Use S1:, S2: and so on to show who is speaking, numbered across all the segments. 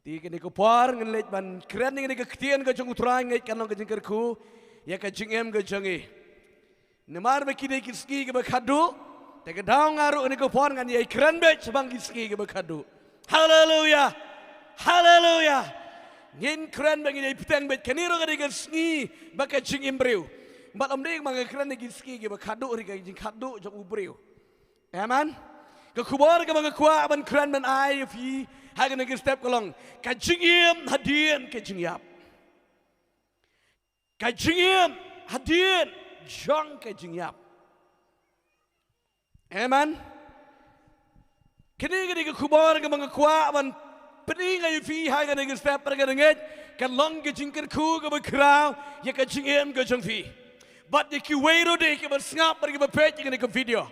S1: Ti kini ko par ngelit ban keren ni ke ketian ke jong utrang ngai kan long ke jeng kerku ya ke jeng em ke jengi. Nemar be kini kiski ke bekadu te ke daung ngaru ni ko par ngan ye keren be sebang kiski ke bekadu. Haleluya. Haleluya. Ngin keren be ngai pitang be kaniro ke kiski baka jeng embreu. Bat om ding mang keren ni kiski ke bekadu ri ke jeng kadu jong ubreu. Amen. Ke kubar ke mang kuat ban keren ban ai fi Hagan nagi step kolong, kajingim hadian kajingyap, kajingim hadian jong kajingyap. Amen. Kini kini kubar ke mengkuat man pening ayu fi hagan nagi step pergi denget kan long kajingker ku ke berkerau ya kajingim kajong fi. But the kiwero deh ke bersngap pergi berpej kini ke video.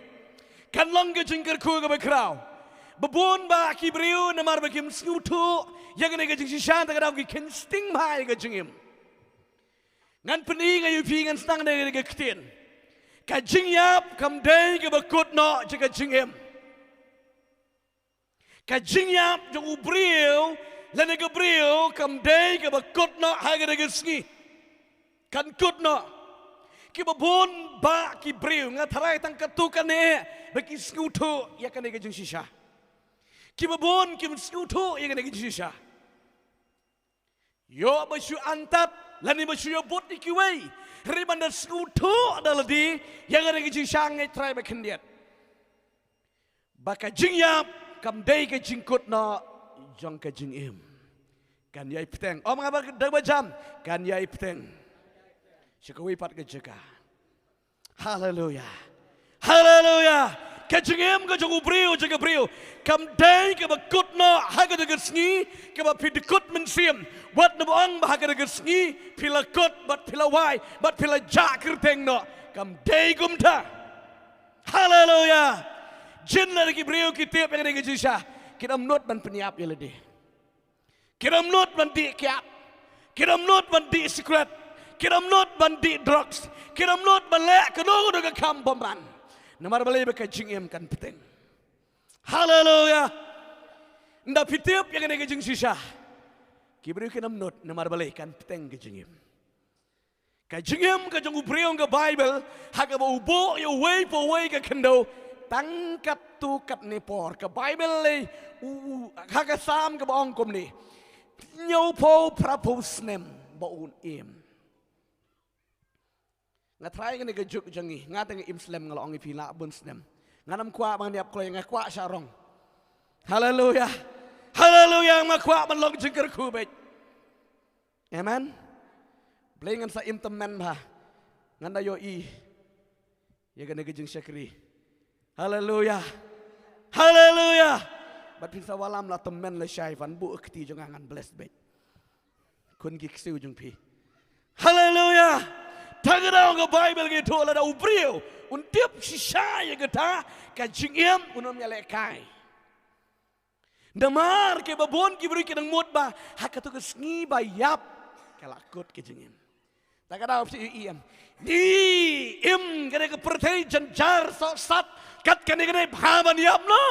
S1: Kan long kajingker ku ke berkerau. Babon ba kibriu namar ba kim skutu yang ne gajing sishan ta ki ken sting mai gajingim ngan pening ayu pi ngan stang ne ga ktin kajing yap kam dei ke bakut no je gajingim kajing yap jong ubriu lene ga briu kam dei ke bakut no ha ga ski kan kut no ki babon ba kibriu ngatharai tang katukan ne ba ki skutu ya kan ne gajing sisha Kibabon kim skutu yang ada kisah. Yo basu antat lani basu yo bot ikiway. Ribanda skutu adalah di yang ada kisah ngai try bakendiat. Baka jingyap kam day ke jingkut no jong ke jingim. Kan yai peteng. Om ngapa dah jam? Kan yai peteng. Syakawi pat ke jeka. Haleluya. Haleluya. Kajingim ke jong ubriu jaga briu kam day ke bakut no haga de sngi ke ba pidikut mensim wat no bang ba haga de sngi pila kot bat pila wai bat pila jakir teng no kam day gumta. Haleluya. Jin la ki briu ki tiap yang de jisha kiram not ban peniap ya lede kiram not ban di kiap kiram not ban di secret kiram not ban di drugs kiram not ban le ke no do ke kam bomban Namar balai berkajing em kan peteng. Haleluya. Nda pitiup yang ada kajing sisa. Kibri kenam not namar balai kan peteng kajing em. Kajing em kajing ubriong ke Bible. Haga ba ubo ya way po way ke kendo. Tangkat tu kat nepor ke Bible le. Haga sam ke baong kom ni. Nyau po prapo snem baun em. Ngatrai kan kejuk jangi ngateng imslem ngalong ipila bun snem nganam kwa bang diap kloy ngakwa syarong. Haleluya. Haleluya ngakwa manlong jengker kubet. Amen. Blengan sa imtemen ba nganda yo I ya kan kejeng syakri. Haleluya. Haleluya. Bat pisa walam la temen le syaifan bu ekti jangan blessed bet kun giksu jung pi. Haleluya. Tagadaw nga Bible gitu ala ubriu untip sisaya gata kajingem unom yalekay. Damar ke babon ki beri kedang mot ba hakatu ke sngi bayap kelakut kajingem. Tagadaw si iem di kene ke pertai janjar sat kat kene bhaban yap no.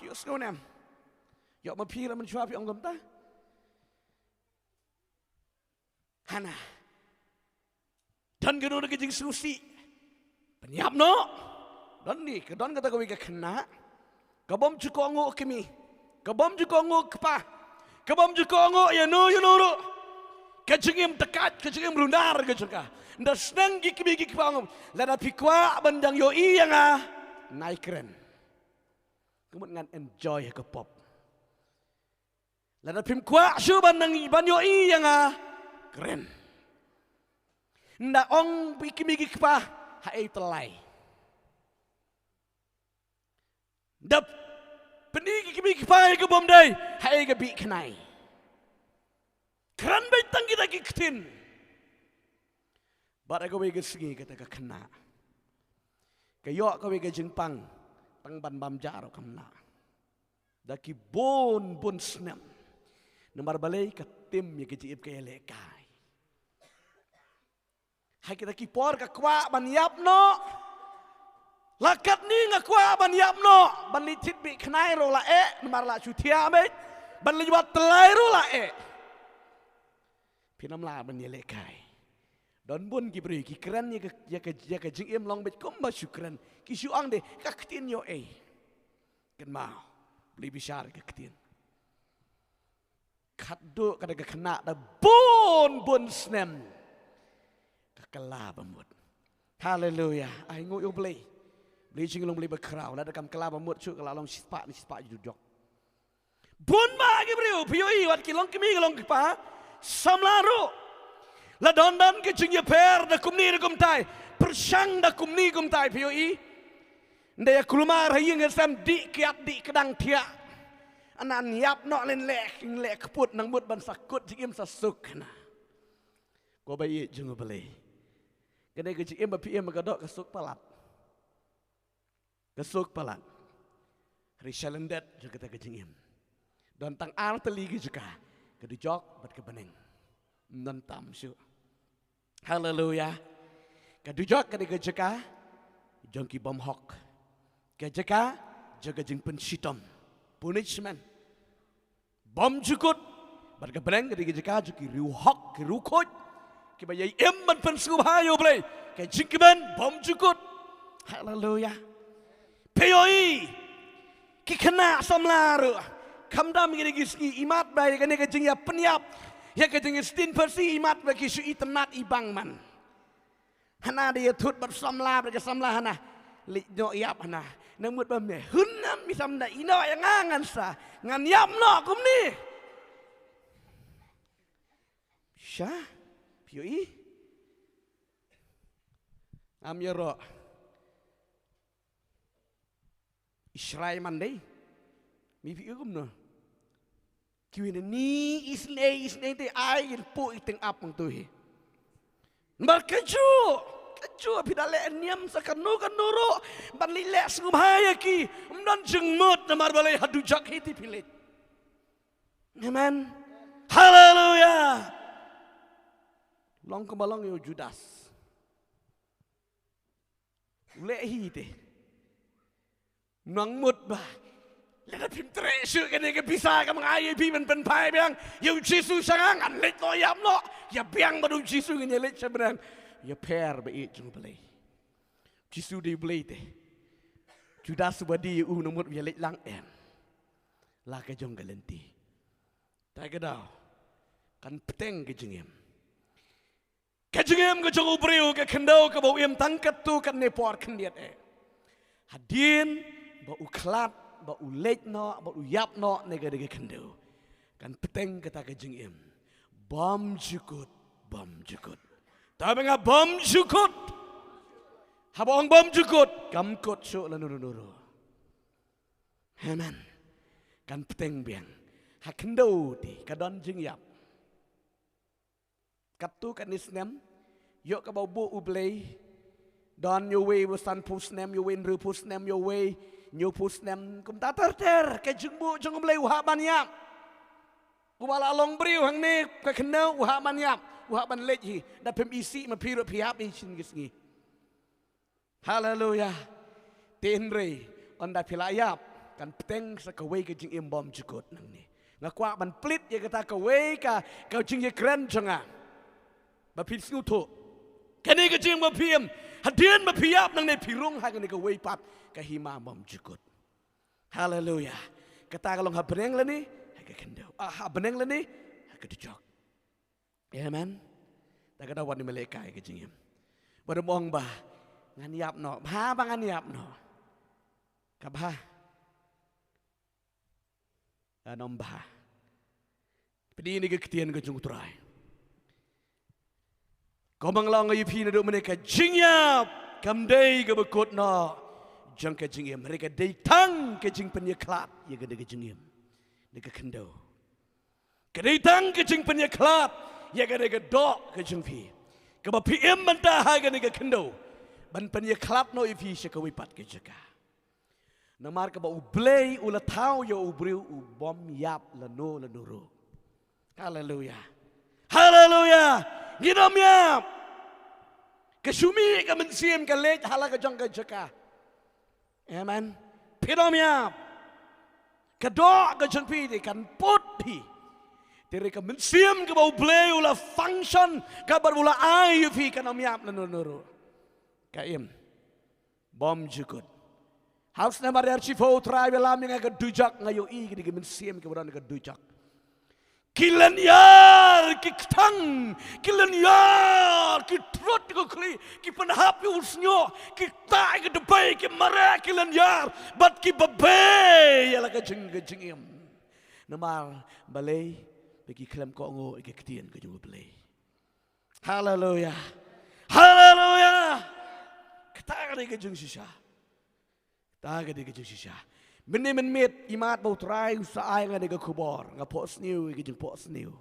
S1: Kios ngonem. Yo mapira man swapi ongom ta. Hana dan gedor kejing susi penyap no dan ni kedon kata kami kena kabom cukongo kami kabom cukongo kepa kabom cukongo ya no kejingim dekat kejingim lunar kejuka nda senang kami kepangom lada pikwa bandang yo I yang naik keren kemudian enjoy ke pop lada pimkwa su bandang ban yo I yang keren nda ong pikimigi kpa hai telai. Dap penigi kimigi kpa ke bom dai hai ke bi knai. Kran bai tang kita kiktin. Bara ko bai gesgi kata ka kena. Kayo ko bai ke jengpang tang ban bam jaro kamna. Daki bon snem. Namar balai ka tim ye ke jiip ke lekai. Hai kita kipor ka kwa ban yap no lakat ni nga kwa ban yap no ban litit bi knai ro la namar la chutia me ban liwat telai rula pinam la ban yelekai don bun ki beri ki keren ya ke jing im long bet kom ba syukran ki syuang de ka ketin yo kan mau beli bisyar ke ketin kaddo kada ke kena da bun snem ka kala bamut haleluya ai ngo yo beli jing long beli bakrau la da kam kala bamut chu kala long sispa ni sispa jujok bun ba ki beri pioi wat ki long kimi long ki pa samlaru la don ke jing ye per da kumni da kumtai persang da kumni kumtai pioi ndaya kulumar haying sam di kiat di kedang tia anan yap no len lek keput nang mut ban sakut jing im sasuk na ko bayi jung beli kene ke jing im ba piem ka dok kesuk palat risalendet juga ta ke jing im don tang ar teli ke juga ke dijok bat ke beneng nantam syu haleluya ke dijok ke juga jongki bom hok Kejaka jaga jeng pensitom punishment bom jukut barga bereng kejaka juki riuhok kirukut kibayai emman pensu hayo play kejingkiban bom jukut haleluya peyoi kikena samlaru kamdam gini gisni imat bay kene kejing ya penyap ya kejing istin persi imat bagi su itenat ibang man hana dia tut bersamla berga samla hana lijno yap hana namut bamne hunam misam da ino yang ngangan sa ngan yam no kum ni sya pioi am yoro Israel mandai mi pioi kum no kiwin ni isne te ai pu iteng apang tu he markaju Kecua pidale niam sakanu kanuro ban lilek sungum hayaki umdan jengmut namar balai hadujak hiti pilit. Amen. Haleluya. Long kebalong yo Judas. Lek hiti. Nang mut bah. Lada pintre syuk kene ke bisa ka mengayi pi men pen pai biang yo Jisu sangan lek lo yam lo ya biang badu Jisu ngene lek sebenang. Ya per be jung beli Jisu di beli teh Judas subadi nomor ya lek lang la ke jong galenti ta ke dau kan peteng ke jengem ke jong ubriu ke kendau ke bau em tangkat tu kan nepor kendiat hadin bau klat bau lek no bau yap no nega de kendau kan peteng kata ke jengem bom jukut tapi ngah bom jukut, habang bom jukut, kamkot so la nuru. Amen. Kan peteng biang, hakendo ti kadon jing yap. Katu kan isnem, yok ka bau bu ublay, don yo way wasan pusnem yo win ru pusnem yo way nyo pusnem kum tater ke jing bu jong ublay uhaban yap. Ubala long briu hang ni ka kenau uhaban yap. Wah ban leji da pem isi ma piru pihap isin gisngi haleluya tenre on da pilayap kan peteng sakawai ke jing imbom jukut nang ni ngakwa ban plit ye kata kawai ka kau jing ye kren jonga ba pit snuto kani ke jing ba piem hadian ba pihap nang ni pirung ha kani kawai pat ka hima bom jukut haleluya kata kalong ha beneng la ni ha ka kendau ha beneng la ni ha ka dijok. Amen. Tak ada wan meleka ke jingim. Baru mong bah ngan yap no, bah ngan yap no. Kabah. Anom bah. Pedi ini ke ketian ke jung turai. Kau manglang ayu pi na do mereka jingyap kamdai ke bekut no. Jang ke jingim mereka datang ke jing penyeklat ye ke jingim. Deke kendo. Kedatang ke jing penyeklat ya gade dok ke jengpi ke bapi em bantah ha gade kendo ban pen ye klap no ifi se ke wipat ke jeka namar ke ba ublei ula tau yo ubriu u bom yap lano lanuro haleluya ginom yap ke sumi ke mensiem ke lej hala ke jong ke jeka amen pidom yap kedok ke jeng pi di kan pot hi tere ka mensiam ke bau bleu la function kabar bula ai fi kan amiap na nuru kaim bom jukut haus na mariar chifo trai belam nga ka dujak ngayo i ke mensiam ke buran ka dujak kilan yar ki ktang kilan yar ki trot ko kli ki panhap usnyo ki tai ke depai ki mara kilan yar bat ki babe yala ka jeng namar balai bagi kelam ko ngo ke ketien ke jung balai haleluya haleluya kata ke jeng sisa ta ke jeng sisa Benih met imat bau trai usaai nga nega kubor nga pos niu ke jeng pos niu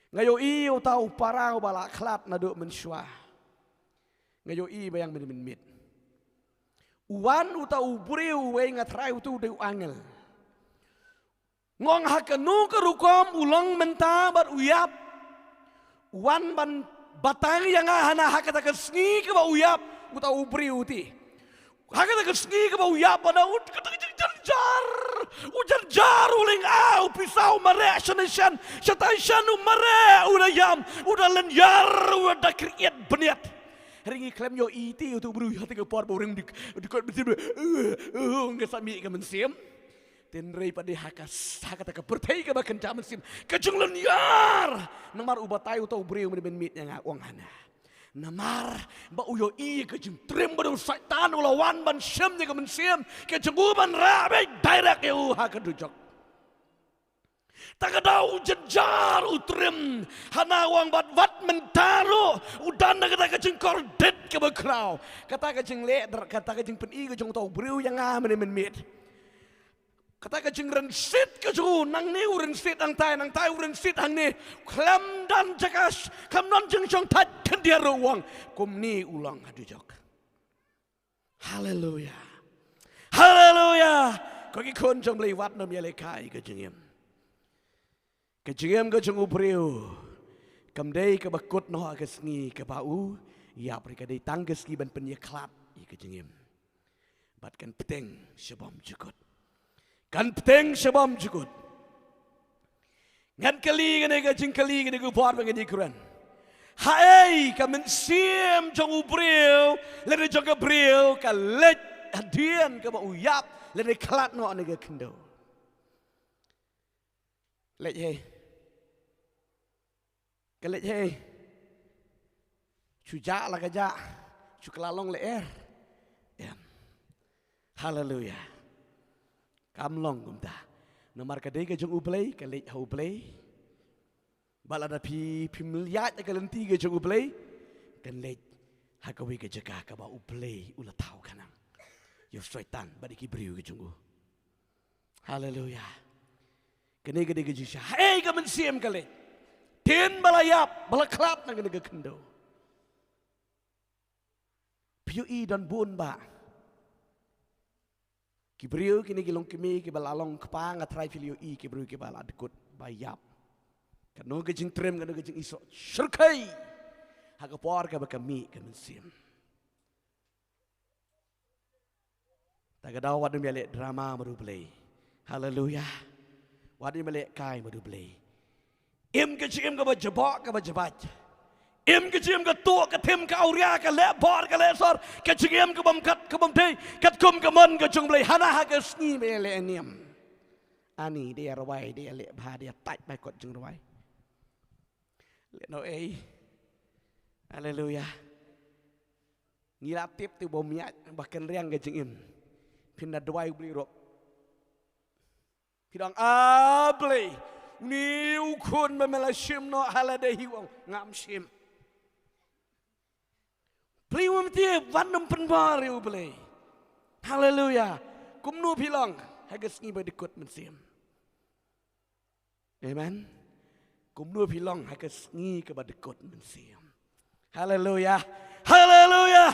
S1: ngayo i utau parau bala klat na do menswa ngayo i bayang benih met uwan utau buriu we nga trai utu de angel ngong hakanu ke rukom ulang menta bat uyap uwan ban batang yang hana hakata ke sngi ke ba uyap utau buriu ti hakata ke sngi ke ba uyap pada ujar uling au pisau mare shanashan shatashanu mare ulayam udalan yar udah kriet beniat ringi klem yo iti untuk buru hati ke por boring dikot betul nggak sami ke mensim tenrei pada hakata ke pertai ke bakan jam mensim kejunglan yar namar ubatai utau buru men mit yang uang hana namar ba uyo i ke jeng trim badu syaitan ulawan ban syam ke mensiam ke jenguban rabe direct eu ha ke dujok takadau jejar utrim hana wang bat mentaro udan kata ke jeng kordet ke bakrau kata ke jeng le kata ke jeng pen i ke jeng tau breu yang men mit kata ke jeng rensit ke jeng nang ni rensit ang tai rensit ang ni klam dan jakas kam non jeng jong tat kan dia ruang kum ni ulang adujok haleluya haleluya ko ki kon jong lei wat nom yale kai ke jeng ke jeng ubreu kam dei ke bakut no ke sngi ke bau ya prika dei tang ke ski ban penyeklat ke jeng bat kan peteng sebom jukut kan peteng sebom jukut ngan kali ngene ga jing kali ngene ku buat ngene kuran hai ka mensim jong ubreu le jong ubreu ka let hadian ka ba uyap le klat no ne ga kendo let he ka let he chuja la ka ja chuklalong le haleluya kamlong gumta nomar kadai ke jong ublay kalit ha ublay balada pi milyat ke lenti ke jong ublay kan let ha ka we ke jaga ka ba ublay ula tau kanang yo syaitan ba ki briu ke jong haleluya kene ke de jisha hey ka mensiam kalit ten balayap balaklat na ke kendo piu i dan bun ba Kibriu kini kilong kimi kibalalong kepang atrai filio i kibriu kibala dekut bayap. Kanu kejing trim kanu kejing isok syurkai. Hakapor ka bakami kemensim. Tagadaw wadum yale drama madublay. Haleluya. Wadum yale kai madublay. Im kejing ka bajabak ka bajabat. Im kejim ke tua ke tim ke auria ke lebor ke lesor ke jingim ke bamkat ke bamtei ke kum ke mon ke jung blai hana ha ke sni me le eniam ani dia rawai dia le bha dia tai bai kot jung rawai le no ei haleluya ngila tip tu bom nya bahkan riang ke jingim pinda dwai bli ro pidang ablei ni ukun memela shim no halade hiwang ngam shim Pliwam dia wanam penbari ublay. Haleluya. Kumnu bilang hagas ngi badikut mensim. Amen. Kumnu bilang hagas ngi ke badikut mensim. Haleluya. Haleluya.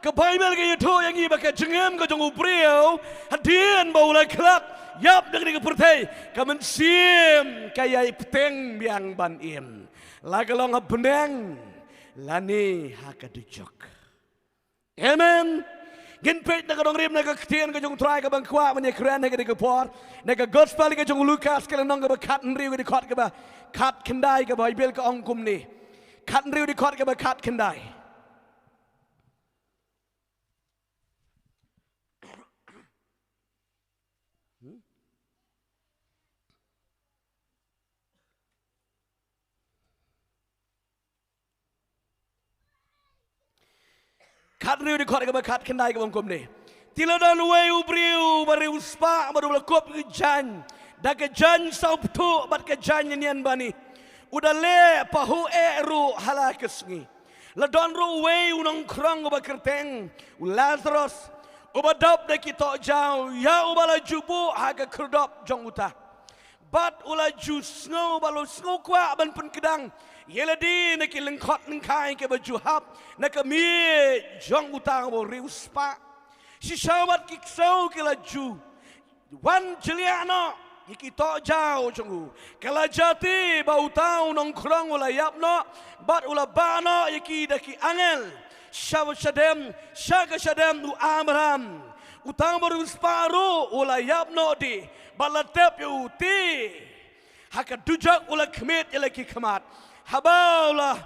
S1: Ke Bible ke itu yang ngi baka jengem ke jong ubreu hadian baula kelak yap dengan ke pertai ke mensim kaya peteng biang ban im. Lagalong beneng lani hakadujok. Amen. Gin page na kadong rim na kaktian ka jong try ka bang kwa man kran na ka por na ka gospel ka jong Lucas ka nang ka ba kat riu ka di kot ka ba kat kendai ka Bible ka ong kum ni kat riu di kot ka ba kat kendai kat riu di kot ka ba kat kendai ka ong kum ni tiladan weu briu bariu spa baru lekop ke jan dak ke jan sabtu bat ke jan nian bani udah le pahu ru halakesngi ladon ru weu nong krong ba kerteng Lazarus ubadap de kita jau ya ubala jubu haga kerdop jong uta bat ula jus ngo balo ngo kwa ban pen kedang yeladi neki lengkot lengkai ke baju hap nak mi jong uta bo riu spa si sahabat kiksau kila ju wan jeliano iki to jauh cungu kala jati bau tau nongkrong ula yapno bat ula bano iki daki angel syadem u Abraham utang baru separuh ula yapno di balatep yu ti haka dujak ula kemit ilaki kemat habaulah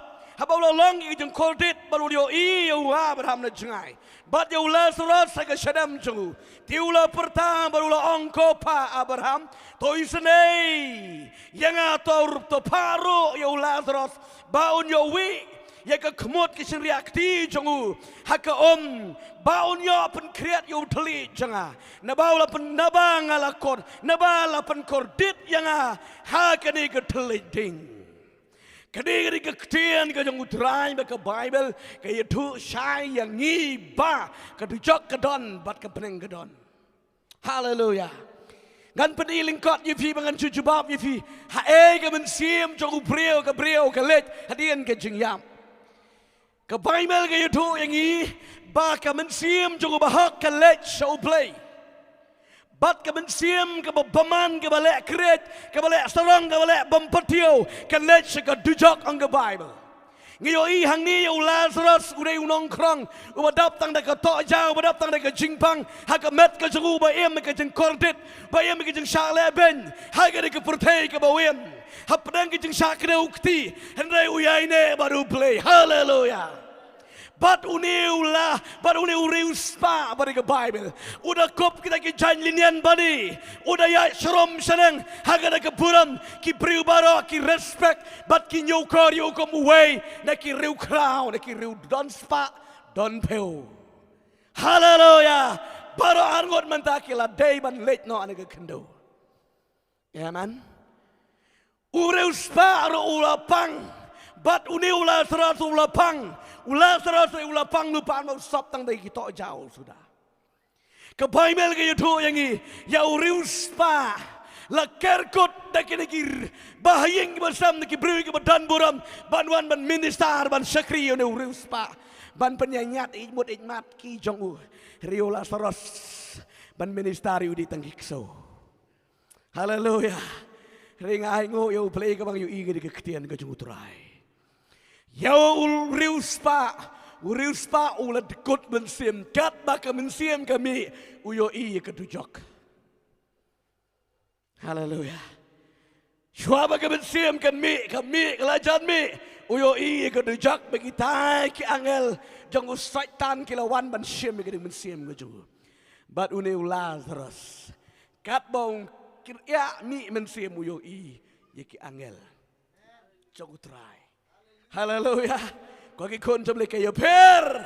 S1: longi jeng koldit baru dio iyo Abraham na jengai bat yo Lazarus saga syadam jungu tiula pertama baru la ongko pa Abraham to isnei yang ator to paru yo Lazarus baun yo wi ya ka kemut ki reakti jungu haka baun yo pen kriat yo teli janga na baula pen nabang alakor nabala pen kordit yang haka ni ke teli ding kadi kektian ka jong utrai ba ka Bible ka itu syai yang ngiba ka dujok ka don bat ka peneng ka don haleluya gan peniling kot yifi bangan jujubab yifi ha ka mensim jong ubriu ka let hadian ka jingyam ka Bible ka itu yang ngi ba ka mensim jong bahak ka let show play bat ka mensiam ka baman ka balek kret ka balek sarang ka balek bampatio ka let ka dujok ang ka Bible ngayo i hang ni yo Lazarus uday unong krong umadap tang da ka to jaw umadap tang da ka jingpang ha ka met ka jungu ba em ka jing kordit ba em ka jing shale ben ha ka ka purtei ka ba wem ha pedang ka jing shakre ukti hendai uyai ne baru play hallelujah bat uniu rius pa bari ke Bible udah kop kita ke jan linian bani udah ya serom seneng haga ke buram ki priu baro ki respect bat ki nyokor yo kom way na ki riu crown na ki riu don spa don peu haleluya baro arngot mentakila day ban late no ane ke kendo ya man uriu spa ro ulapang bat uniu la seratu ulapang Lazarus ulapang lupa mau stop tang dari kita jauh sudah. Ke Bible ke itu yang ini ya urius pa la kerkot dak negir bahayeng bersam neki brui ke badan buram banwan ban minister ban sekri ne urius pa ban penyanyat imut ikmat ki jong Rio Lazarus ban minister di tangikso. Haleluya. Ring ai ngo yo play ke bang yo ige ke ketian ke jong utrai. Ya urius pa ulat dekut mensim kat baka mensim kami uyo i kedujok haleluya shua baka mensim kami kelajan mi uyo i kedujok bagi tai ki angel jong syaitan kilawan ban sim ke mensim keju bat une Lazarus kat bong kirya mi mensim uyo i ki angel jong utrai haleluya kau kikun jemle kayo per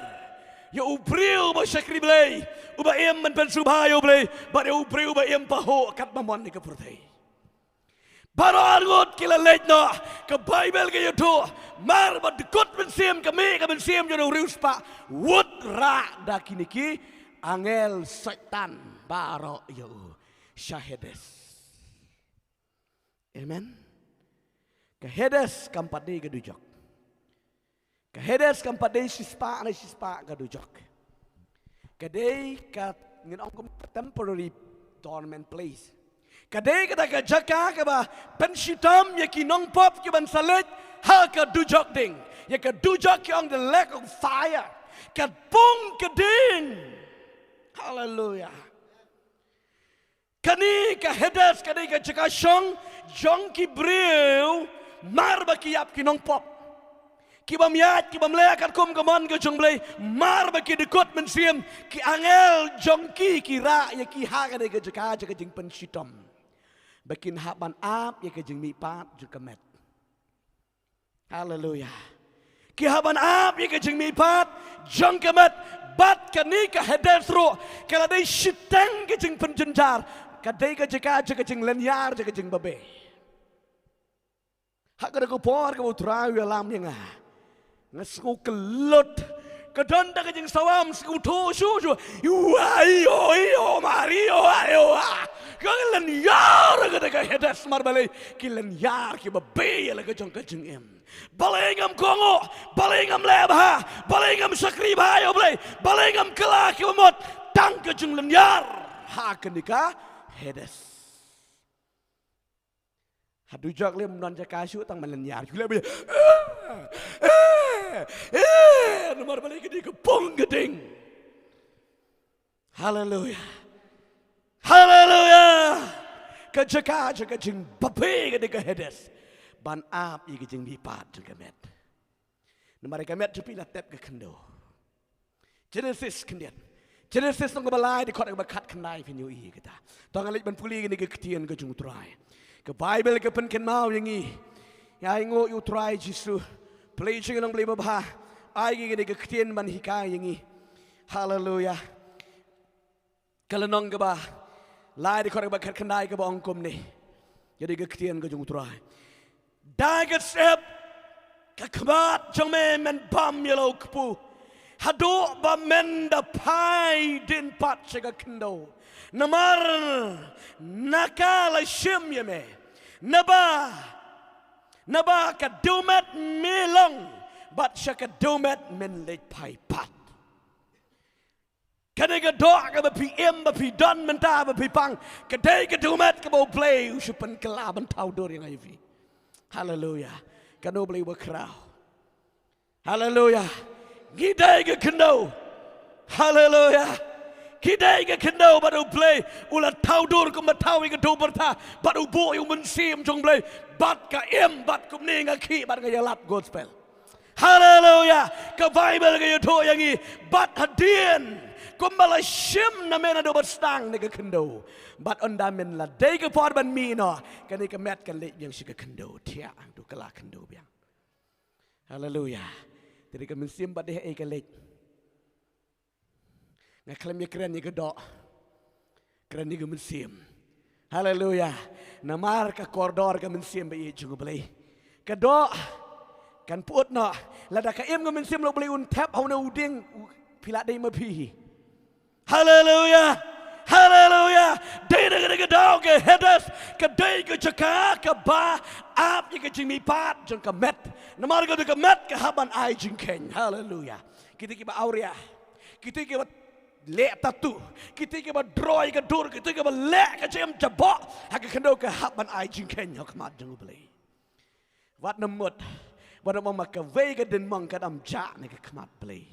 S1: yo ubriu ba syakri blay uba em man pen subhayo blay ba yo ubriu ba em paho kat mamon ni kapurtay baro argot kila letno ke Bible kayo to mar ba dekot mensim kami ka mensim yo rius pa wud ra dakiniki angel setan baro yo syahedes amen ke Hades kampade ke dujok Kehedes kampadei sispa gadujok. Kadei kat ngin temporary dormant place. Kadei kata kajaka kaba penshitam yaki nong pop ki ban salet ha kadujok ding. Ya kadujok ki on the lack of fire. Kat pung kading. Haleluya. Kani ka Hades kani ka jaka syong jong ki breu mar ba ki yap ki nong pop. Ki bam yat ki bam le kat kum kamon ka jong blei mar ba ki dekot men siem ki angel jong ki ra ya ki ha kani ka jaka jing pen shitom. Bakin haban ap ya ka jing mi pat juga met. Haleluya. Ki haban ap ya ka jing mi pat jong ka met bat kani ka Hades ro kala dai shiteng ka jing pen jenjar. Kadai ka jaka jing lenyar jaka jing babe. Hak kada ko por ka utrai alam yang ngasku kelut kadanda ka jing sawam sku to shu yo mario ayo ka lenyar ka Hades mar balai ki lenyar ki babe la ka jing em. Balengam kongo, balengam lebha, balengam sakriba yo blai, balengam kala ki mot tang ka jing lenyar ha kenika Hades. Hadu jak lem non jaka syu tang melenyar. Jule be. Nomor balik ke kepung geding. Haleluya. Haleluya. Ke jaka jing bape ke Hades. Ban ap i ke jing bipat jeng kemet. Nomor kemet jepi la tep ke kendo. Genesis kendian. Genesis nong balai di kot bakat kenai pinyu i kita. Tong alik ban puli ni ke ketian ke jung trai. Ke Bible ke pen ken mau yang i. Ya ingo you try jisu. Play jing nong beli babha. Ai ni ke ketian ban hikai yang i. Haleluya. Kalau nong ke ba lai di kot bakat kenai ke ba ongkom ni. Jadi ke ketian ke jung trai. Dai ke sep ke kemat jong men bam yelo kepu. Hado ba menda pai din pat chega kendo. Namar nakala shim yeme. Naba ka domet melong. Bat shaka domet men late pai pat. Kanega dog ka ba PM ba pi don menta ba pi pang. Kadai ka domet ka ba play usupan kelaban tau dor yang ivi. Hallelujah. Kano play ba kraw. Hallelujah. Gidai ke kendo. Haleluya. Gidai ke kendo baru play. Ula tau dur ke matau ke do berta. Baru bo yang mensim jong play. Bat ka em bat kum ni ngaki bat ka yalat gospel. Haleluya. Ke Bible ke yoto yang i bat hadien. Kumbala shim na mena do berstang ni ke kendo. Bat onda men la dai ke por ban mi no. Kani ke met kan le yang si ke kendo. Tia tu kala kendo biang. Haleluya. Jadi kami simbat deh ikalek. Ngaklaim ya keren ya kedok. Keren ya kami sim. Haleluya. Namar ka koridor kami sim bayi juga beli. Kedok kan put no. Lada ka em kami sim lo beli untap hau na uding pilat dai mapi. Haleluya. Haleluya. Dai dengan kedok ke Hades ke dai ke jaka ke ba ap ke jimi pat jeng ke met. Namar ke met ke haban ai jing ken. Haleluya. Kita kiba aurea. Kita kiba le tatu. Kita kiba droy ke dur. Kita kiba le ke jem jabok. Hak kendo ke haban ai jing ken hok mat jeng beli. Wat nemut. Wat mama ke ve ke den mong ke dam ja ne ke kmat beli.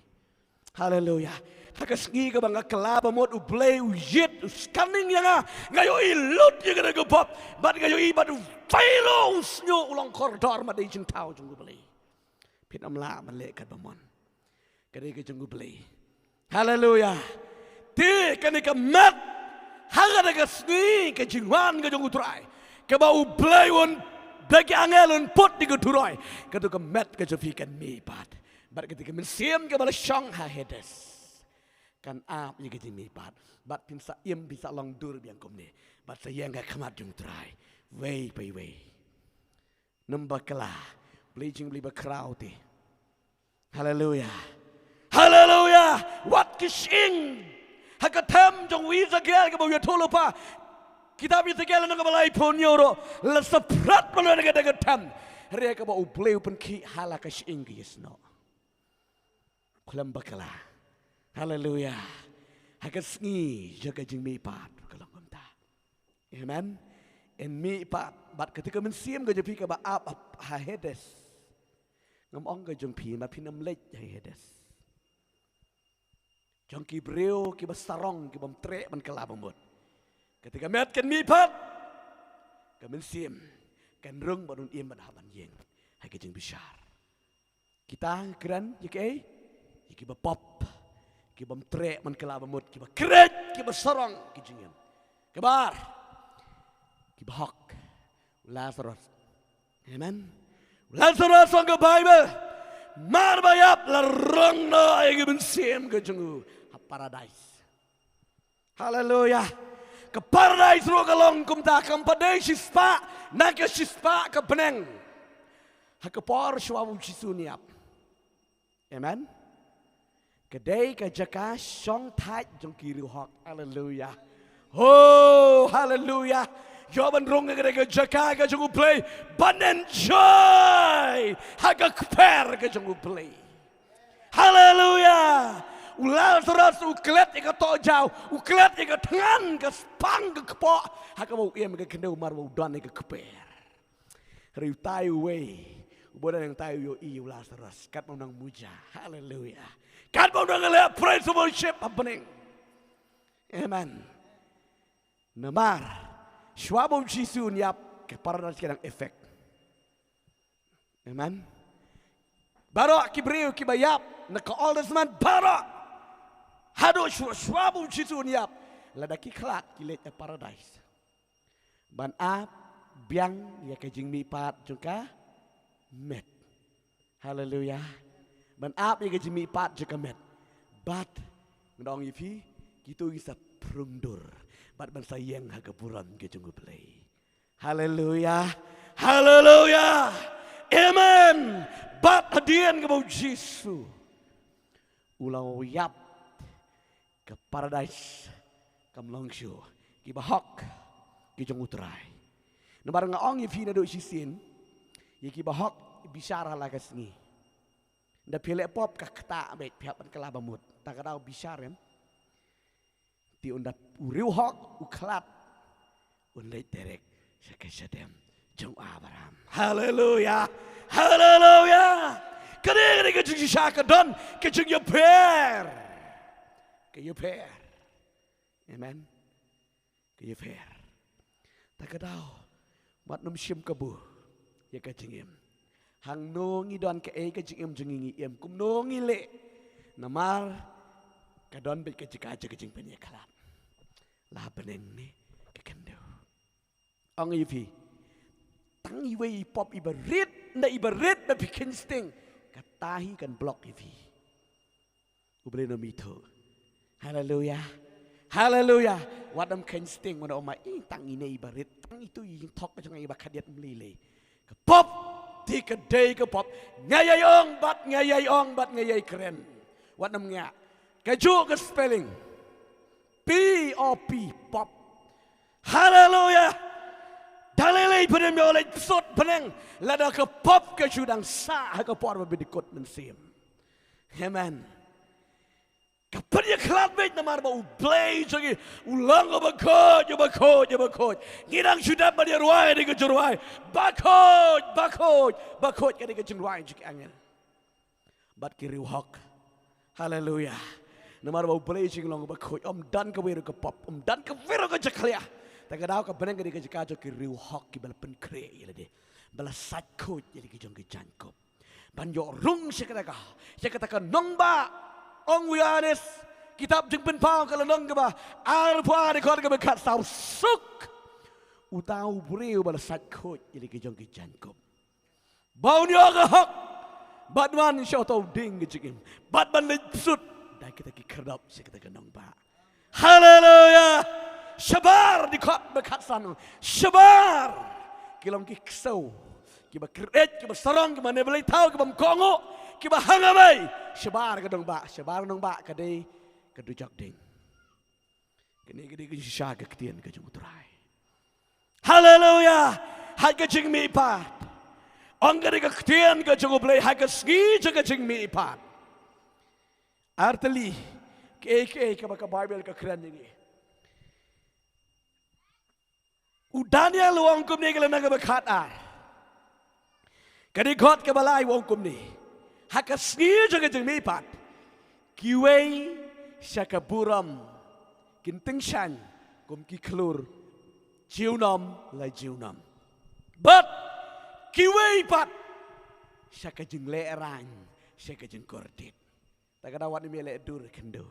S1: Haleluya. Hak sengi ke bang kelaba mot u beli u yit u scanning yang ngayo ilut ye ke pop. Bat ngayo i bat failo snyo ulang koridor mat dei jeng tau jeng beli. Pit amla man le kat bamon. Kadai ke jeng beli. Haleluya. Ti kan ke mat. Haga ke sengi ke jingwan ke jeng utrai. Ke bau beli un bagi angel un put di ke turai. Ke tu ke mat ke jefikan mi pat. Bat ketika mensim ke bala syang ha Hades. Kan ap ye ke mi pat. Bat pin sa im bisa long dur biang kom ni. Bat sayang ke kamat jeng trai. Wei pai wei. Nembak kelah. Beli berkrau ti. Haleluya. Haleluya. Wat kishing. Hakatem jong wiza gel ke bau yatolo pa. Kita bisa gel nang balai ponyoro. La seprat palo nang degatam. Ria ke bau bleu pen ki hala kishing ke yesno. Kulam bakala. Haleluya. Hakasngi jaga jing mi pat kalau kumta. Amen. En mi pat bat ketika mensim ke jepi ke ba ap ha Hades. Ngom ong ke jong pi ma pinam lej ha Hades. Jong ki breu ki basarong ki bam tre man kala bamut. Ketika met kan mi pat kan men sim kan rung banun iem ban haban yeng. Hai ke jeng besar. Kita keren ki bapop ki bam tre man kala bamut ki ba kret ki basarong ki jeng. Kebar ki bahok Lazarus. Amen. Lazarus on the Bible. Marbayap la rong no ay ben sim ke jeng paradise. Hallelujah. Ke paradise ro kalong kum ta kam padai sispa na ke sispa ke beneng. Ha ke por shwabu jisuniap. Amen. Kedai ke jaka song thai jong kiri hok. Hallelujah. Oh, hallelujah. Jawaban rong ke jaka ke jong play but enjoy. Ha ke per ke jong play. Hallelujah. Lazarus uklet ika to jauh, uklet ika tangan ke spang ke kepo, haka mau ia mereka kena umar mau dan ika keper. Riu tayu way, ubodan yang tayu yo iu Lazarus, kat mau nang muja, hallelujah. Kat mau nang lihat praise worship happening, amen. Namar, shwabom jisu niap ke paradise kedang efek, amen. Barok kibriu kibayap, nak all this man barok. Hado shwabu jitu niap ladaki klat kilet paradise. Ban ap biang ya ke jing mi pat juga met. Hallelujah. Ban ap ya ke jing mi pat juga met. Bat ngdong yipi gitu isa prungdur. Bat ban sayang ha kepuran ke jung play. Hallelujah. Hallelujah. Amen. Bat hadian ke bau Jisu. Ulau yap ke paradise kam langsyo ki bahok ki jong utrai no barang ong ye fina do sisin ye ki bahok bisara la kasngi nda pele pop ka kta bet pihak ban kala bamut ta kadau bisarem ti unda uriu hok uklat undai terek sekesedem jong Abraham. Hallelujah. Hallelujah. Kade ke jing shaka don ke jing ye per ke you pair. Amen. Ke you pair. Tak kadau mat num sim kabu ya ka jingim. Hang nongi don ke ke jingim jingi em kum nongi le. Namar ka don bet ke jika ke jing pen kalat. La beneng ni ke kendo. Ong yifi. Tang iwe pop ibarit na ibarit na bikin sting. Katahi kan blok yifi. Ubre no mito. Hallelujah. Hallelujah. Wadam kan sting mana oma tang ini ibarit tang itu yang tok jangan iba kadiat melile. Ke pop di kedai ke pop ngayayong bat ngayay keren. Wadam nga. Keju ke spelling. P-O-P pop. Hallelujah. Dalilai pada oleh sot peneng lada ke pop ke judang sah ke por berdikut mensim. Amen. Kapan ya kelat bet namar ba ublay lagi ulang bakot. Ngirang sudah pada ruai di kejuruai. Bakot kali kejuruai jik angin. Bat kiri hok. Hallelujah. Namar ba ublay jik long bakot. Dan ke wiru ke pop. Dan ke wiru ke jaklia. Tak kadau ke beneng kali kejakajo kiri hok ki bala penkre ya de. Bala sakot jadi kejong kejankop. Banjo rung sekataka nongba. Ong wianes kitab jeng penpau kalau nong ke bah arpa de kor ke bekat sau suk utau breu bala sakot jadi kejong kejankop. Bau nyo ke hok badman syotau ding kejing badman lejut dah kita ki kerdap sekataka nongba. Hallelujah. Syabar di kot bekat sanu. Syabar. Kilom ki ksau. Kiba kret, kiba sarong, kiba nebelai tau, kiba mkongo, kiba hangamai. Syabar ke dong ba. Syabar dong ba kadai kedujak ding. Kini ke syaga ketian ke jung uturai. Hallelujah. Hai ke jing mi ipat. Ong ke ketian ke jung ublay. Hai ke ski ke jing mi ipat. Arteli. Ke baka Bible ke keren ini. Udanya luang kum ni kalau nak berkat ar. Kadi kot ke balai wong kum ni. Hak sengir jaga jeng mipat. Kiwei syaka buram kinting shan kum ki klur jiunam la jiunam but kiwei pat syaka jeng le rang syaka jeng kordit takada wat ni le dur kendo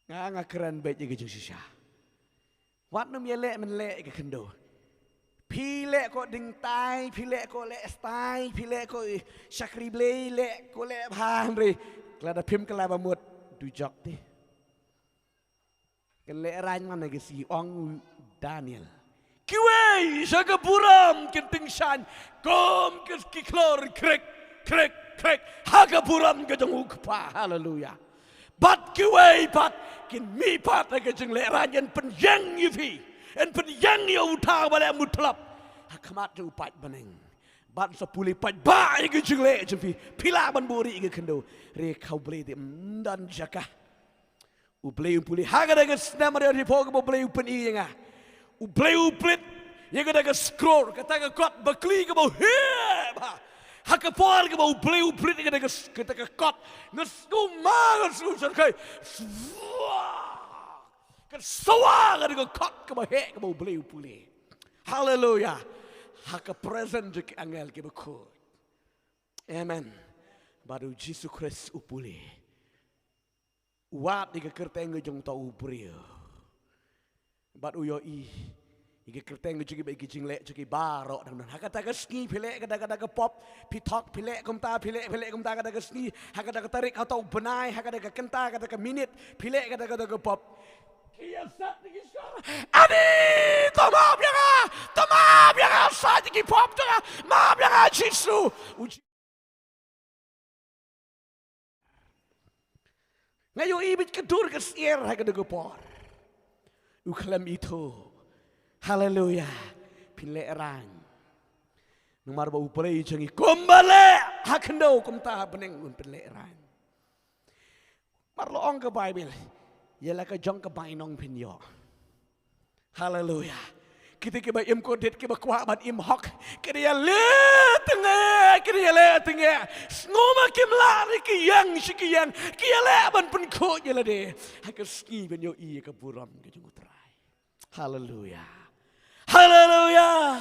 S1: nga keren baik je jeng sisha wat ni le men le ke kendo Pile ko ding tai, pile ko le stai, pile ko syakri blei le ko le bhan ri. Kelada pim kelaba mut du jok ti. Kele rany mana ke si ong Daniel. Kiwei syaka buram kinting shan kom ke kiklor krek krek krek haga buram ke jong ukpa haleluya. Bat kiwei pat kin mi pat ke jeng le rany pen yang yifi. En penjang dia utang balik mutlap. Hakamat tu upat beneng. Ban sepuli pat ba ige jingle jempi. Pila ban buri ige kendo. Re kau beli di dan jaka. U beli puli haga daga snama dia dipoga bo beli upen i nga. U beli uplit. Yang daga scroll kata kot bakli ke bo heba. Haka por ke bo beli uplit ige daga kata kot. Ngesku mangan susah kai. Kan sawang ada kot ke bahek ke bau beli upuli. Haleluya. Haka present je angel ke bekut. Amen. Baru Jesus Christ upuli. Wat ika kerteng jong tau upuri. Bat uyo i. Ika kerteng juga bagi jinglek juga barok dan haka taga ski pilek kada pop pitok pilek kumta pilek kumta kada ski haka taga tarik atau benai haka taga kenta kada minit pilek kada pop. Adi, maaf ya nga, saja ki pop nga, maaf ya nga, Jisoo. Ngayon ibig kedur ke sier ha kada gopor. Uklam itu, haleluya, pileran. Numar ba upalay jangi kumbale hakendo kumta beneng un pileran. Marlo ong ke Bible. Ialah ke jong ke bainong pinyo. Haleluya. Kita ke im kodet ke kuat bat im hok. Kita ya le tengah. Ngoma kim lari ke yang sikiyang. Kia le ban pun ko jela de. Hak ski pinyo I ke buram ke jong utrai. Haleluya. Haleluya.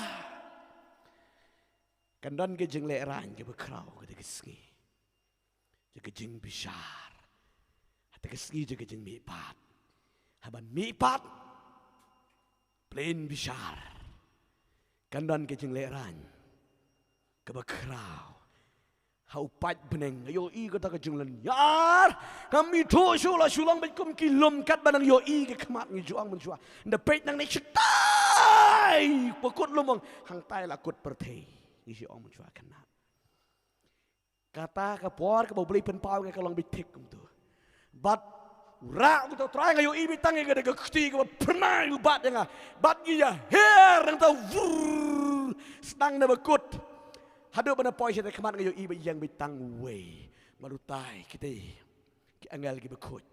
S1: Kandan ke jeng le ran ke bekrau ke ski. Ke jeng bishar. Keski juga jeng mipat, haban mipat, plain bishar, kandan kejeng leran, kebakrau, haupat beneng, yo I kata kejeng lenyar, kami tu sulang berkum kilom kat banang yo I ke kemat ngijuang menjua, ndepet nang nek cetai, pokut lumong, hang tai lakut pertei, ngijuang menjua kenal. Kata kapor ke beli penpau ke kalong bitik tu. Bat rak tu try ngayo ibi tangi ke dega kti ke pernah ubat yang bat dia her yang tahu sedang na bekut hadu bana poi saya kemat ngayo ibi yang bitang we marutai kita ki angal ke bekut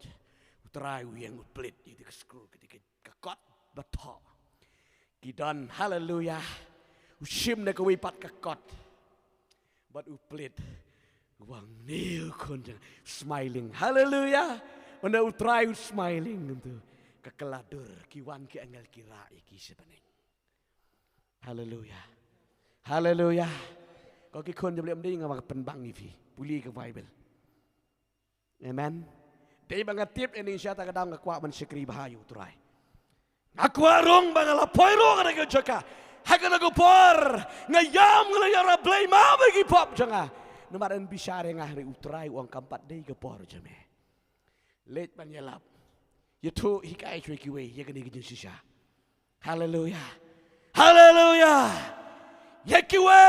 S1: try yang uplit di ke screw ketika kekot betok kidan haleluya usim na ke wipat kekot bat uplit wang nil konjang smiling haleluya mana utrai smiling tu kekeladur kiwan ki angel kira iki sebeneng haleluya haleluya kau ki kon jam dia ngawak penbang ifi puli ke Bible amen dei bangatip Indonesia ta kadang ngakwa man sekri bahayu utrai ngakwarong bangala poiro kada ke jaka hakana go por ngayam nglayara blay ma bagi pop janga numaran bisyare ngahri utrai uang kampat dei ke por jame let panyalap yaitu hikai cuy kiwe ya kini gejeng sisa haleluya haleluya ya kiwe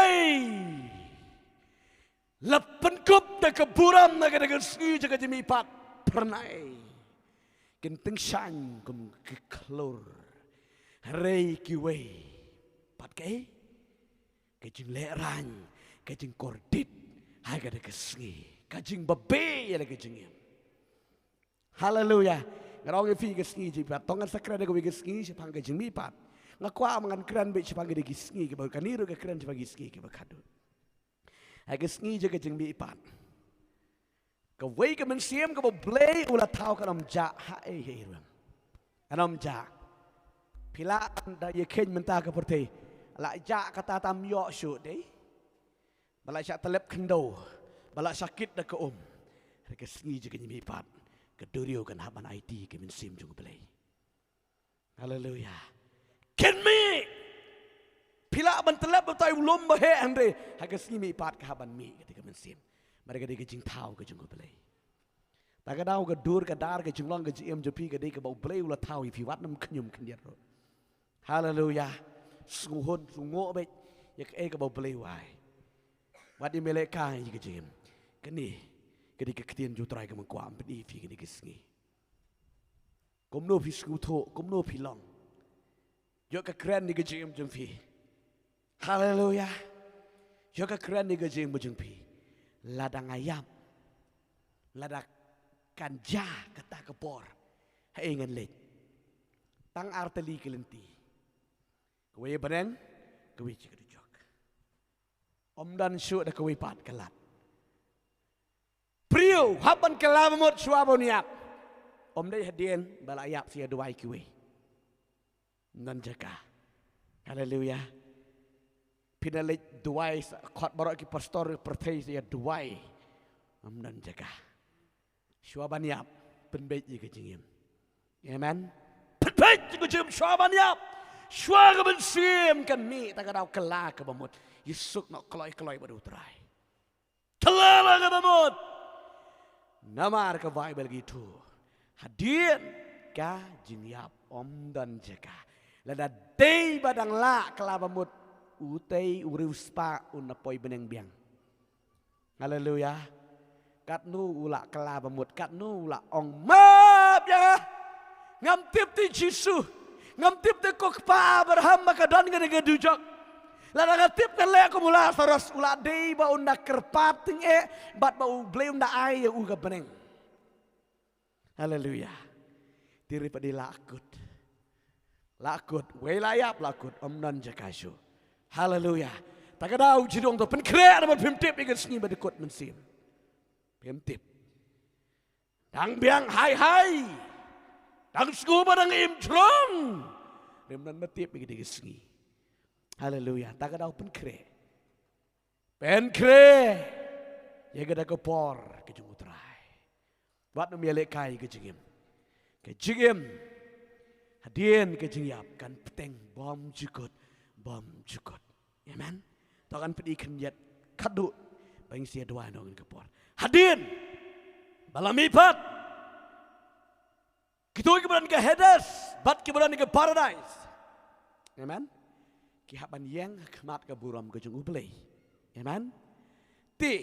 S1: lapan kup na keburam na kadang segi jaga jemi pat pernai kenteng shan kum keklor rei kiwe pat ke kejeng leran kejeng kordit hai kada kesngi kajing babe ya kejeng haleluya ngarong fi kesngi jipat tongan sakra de ko kesngi sepang kejeng mipat ngakwa mangan kran be sepang de kesngi ke bakaniru ke kran sepang kesngi ke bakadu hai kesngi je kejeng mipat Ka wei ka men siem ka bo blei ula thau ka nom ja ha e he rum. Anom ja. Pila da ye ken menta ka porte. La ja kata tam yo shu dei. Bala syak telep kendo. Bala sakit da ka Reka sengi je ka nyimi pat. Ka durio kan haban IT ka men sim jung blei. Hallelujah. Ken mi. Pila ban telep betai ulum bahe andre. Haka sengi mi pat ka haban mi ketika men sim. Mereka dia kejing tahu kejung belai. Tak ada ke dur ke dar ke jumlang ke jim jepi ke dia ke bau belai ulah tahu if wat nam kenyum kendiat ro. Haleluya. Sunghun sungo bet ya ke bau belai wai. Wat di meleka ye ke jim. Keni ke dia ke ketien jutrai ke mengkuam pedi fi ke dia ke sengi. Komno fi skuto, komno fi long. Yo ke keren ni ke jim jempi. Haleluya. Yo ke keren ni ke jim jempi. Ladang ayam, ladak kanja kata kepor, haingan lek, tang arteli kelenti, kue bereng, kue cikadujok, dan syuk dah kue pat kelat, priu hapan kelamut suaboniap, dai hadien balayap sia duai kue, nan jaga, haleluya. Pinalik duai khot barok ki pastor perthai sia duai amnan jaga syuabaniap penbeit ji ke jingim amen penbeit ji ke jingim syuabaniap syuaga ben sim kan mi tak ada kela ke bamut yesuk nak keloi badu trai kelala ke bamut namar ke bible gitu hadien ka jingiap dan jaga lada dei badang la kela bamut utei uruspa unapoi beneng biang. Haleluya. Kat nu ula kela bamut, kat nu ula ong map ya. Ngam tip ti Jisu, ngam tip ti kok pa Abraham makadan gane gadujok. Lada tip kan le ko mula saros ula dei ba unda kerpat ting bat ba ble unda ai u ga beneng. Haleluya. Diri pa di lakut. Lakut, welayap lakut omnan jakasu. Haleluya. Tak ada uji dong tu penkreat dapat pemtip ikan sengi berdekut mensim. Pemtip. Dang biang hai. Dang scuba dang imtrong. Remnan metip ikan sengi. Haleluya. Tak ada penkreat. Penkreat. Ya kada kepor kejungutrai. Buat memilih kai kejingim. Kejingim. Hadien kejingiap kan peteng bom jukut. Bom jukut. Amen. Takan pedi kenjat kadu bang sia dua nongin kepor. Hadin balamipat. Kita keberan ke Hades, bat keberan ke Paradise. Amen. Kihaban yang kemat ke buram ke jung ublei. Amen. Ti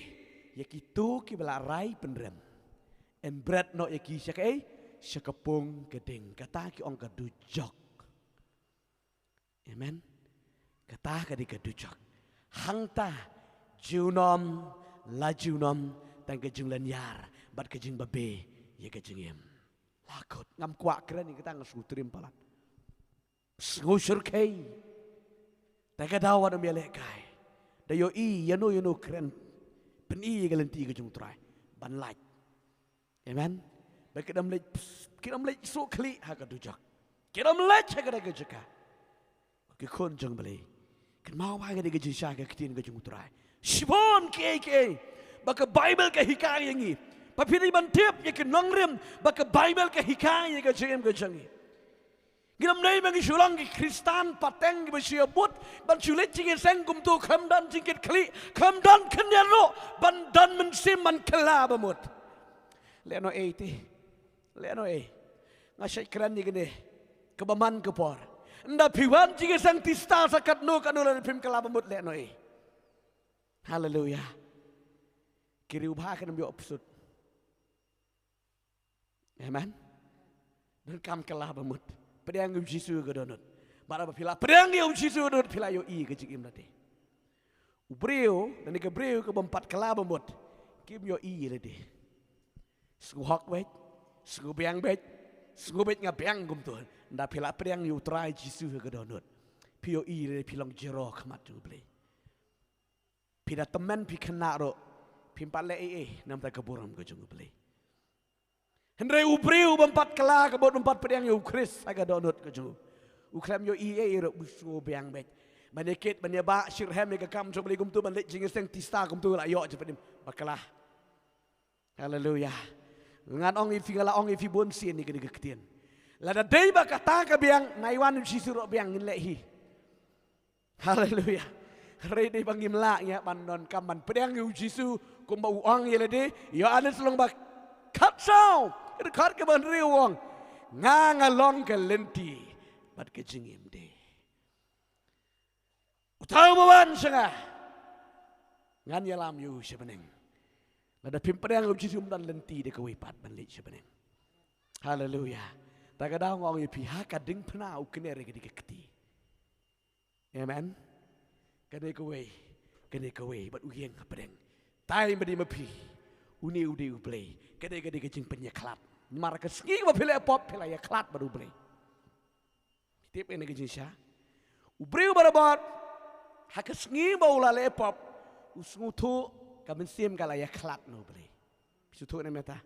S1: ya kitu kibela rai penrem. En bread no ya ki syakai syakapung gedeng kata ki ong kadujok. Amen. Kata ka di kadujok. Hangta junom la junom tang kejung lanyar bat kejung babe ye kejung yem. Lakut ngam kuak keren ni kita ngasutrim palat. Ngusur kai. Tak ada awan melek kai. Dayo I yano keren. Pen I galenti kejung trai. Ban laj. Amen. Baik kita melek so kli ha kadujok. Kita melek ha kadujok. Kekon jeng beli. Kan mau apa yang dia jisah ke ketin ke jungutrai. Sibon ke. Baka Bible ke hikayat yang ini. Papiri bantip ya ke nongrim. Baka Bible ke hikayat ke jengem ke jengi. Ginam nay bagi sulang ke Kristan pateng ke besia but. Ban sulit jingin sengkum tu kamdan jingkit kli. Kamdan kenyan lo. Bandan mensim man kela bamut. Leno ti. Leno Ngasyak keran ni gini. Kebaman kepor. Nda piwan jika sang tista sakat no kanulan pim kelabamut le noi. Haleluya. Kiri ubah kan ambil absurd. Amen. Dan kam kelabamut. Pedang Jisu ke donut. Bara pila pedang dia Jisu donut pila yo I ke jikim nate. Ubreu dan ke breu ke bempat kelabamut. Kim yo I lede. Sku hok bet, sku biang bet, sku bet ngabiang gum tuh. Nda pila pedang yu try Jisu ke donut. Pio I le pilong jero kemat tu beli. Pida teman pi kena ro pimpat le nam ta kaburam ke jung beli Henry ubriu bempat kela kebot bempat pedang yo Chris aga donut ke jung ukram yo ro busu beang bet Manekit menyebak Shirham ke kam coba ligum tu balik jingiseng tista kum tu la yo cepat bakalah. Haleluya. Ngan ong ifi ngala ong ifi bonsin ni kene ketien. Lada dei ba kata ka biang naiwan si suro biang ngin lehi. Haleluya. Re dei bang imla nya bandon kaman pedang yu jisu kum ba uang ye lede yo ane selong ba kat sao. Kat ke ban riu wong. Ngalong ke lenti bat ke jingim de. Utau mawan sengah ngan yalam yu sebeneng lada pimpadang yu jisum dan lenti de kewipat balik sebeneng haleluya tagadau ngong yu pihak kading penau kenere ke diketi amen kene kowe bat uyeng kapedeng tai bedi mepi uni udi ublei kene kejing penyeklat mar keski ba pile pop pila ya klat baru blei tip ene kejing sya ubriu barabot Hakas ngi baula lepop usngutu kamen sim kala ya klat no beli. Bisutu ne meta.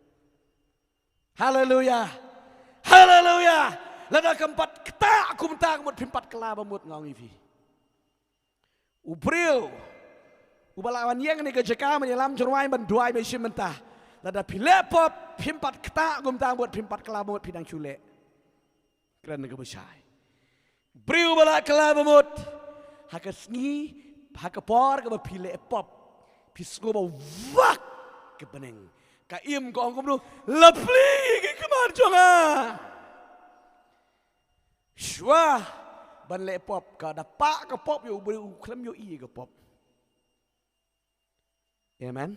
S1: Haleluya. Haleluya. Lada keempat ketak kumtak mut pimpat kelaba mut ngong ifi. Ubril. Ubalawan yang ni kejeka menyelam jerwai banduai mesim mentah. Lada pilepop pimpat ketak kumtak mut pimpat kelaba mut pidang cule. Keren ke besai. Ubril bala kelaba mut. Hakasngi hakapor ke bapile pop pisgo ba wak ke beneng ka im ko angkom lu lepli ke kemar jonga shwa ban le pop ka da pa ke pop yo beri uklam yo i ke pop amen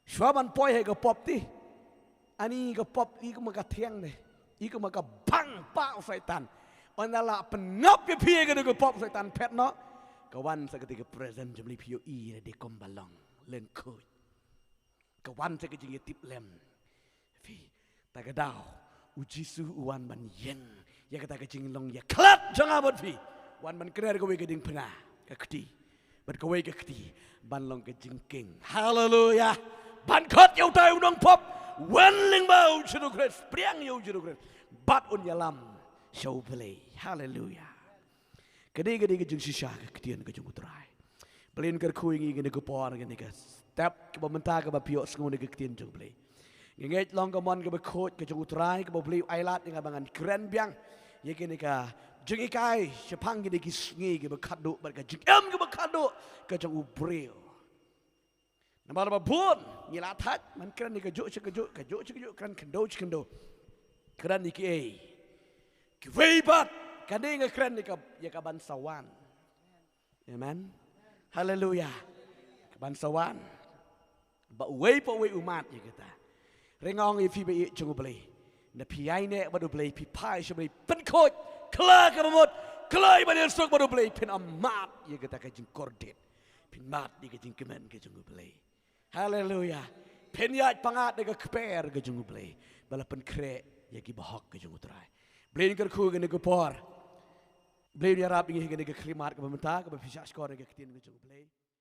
S1: shwa ban poi he ke pop ti ani ke pop i ke maka tiang de i ke maka bang pa syaitan Onala pengap ya pia ke pop setan pet no kawan seketika present jemli pio i de kombalong len kut kawan sekejing tip lem fi tagadau ujisu uan ban yen ya kata kejing long ya klat jangan bot fi wan ban krer kowe geding pena kekti bat kowe kekti ban long kejing king haleluya ban kot yo tai unong pop wan ling bau judo kret priang yo judo kret bat un yalam show play haleluya kede ke jung sisa ke ketian ke jung utrai pelin ker kuingi ke por ke ke step ke bamenta ke bapio sengu ke ketian jung play nget long ke mon ke bekot ke jung utrai ke beli ailat dengan bangan keren biang ye ke ka jung ikai sepang ke kisngi ke bekado bar ke jung em ke bekado ke jung ubril nama bun nyilatat man keren ke juk keren kendo keren ke Kiwebat kadang keren ni ya kabansawan, amen, haleluya, kabansawan, bawai umat ya kita, rengong ifi bayi cungu beli, na piai ne baru beli, pipai sebeli, penkot, kelak kemamut, kelai banyak sok baru beli, pen amat ya kita kajing kordet, pen mat di kajing kemen kajungu beli, haleluya, pen yat pangat dengan keper kajungu beli, bala pen kre ya kibahak kajungu terai. Beli ker ku gene por. Beli dia rap ingi gene ke klimat ke mementa ke bisa skor ke ketin ke beli.